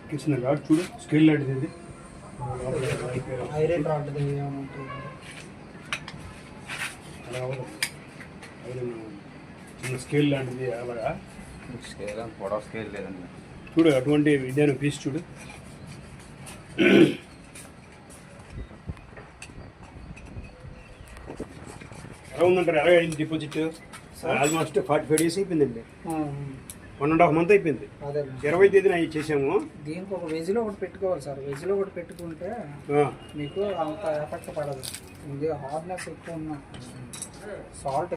kitchen rod చూడు scale లాంటిది ఇది ఐరన్ రాడ్ అలా అవ్వదు ఐరన్ చిన్న స్కేల్ లాంటిది అలాగా స్కేల్ పొడవ స్కేల్ లేదండి చూడు అటువంటి ఇదేనా పీస్ చూడు ఎలా ఉందంటారు ఎలా అయింది డిపాజిట్ ఆల్మోస్ట్ 45 డేస్ అయిపోయిందండి 1.5 మంత్ అయిపోయింది అదే 20వ తేదీన అవి చేసాము దీనికి ఒక వెజ్లో ఒకటి పెట్టుకోవాలి సార్ వెజ్లో ఒకటి పెట్టుకుంటే మీకు అంత ఎఫెక్ట్ పడదు ఇది హార్డ్నెస్ ఎక్కువ ఉన్న సాల్ట్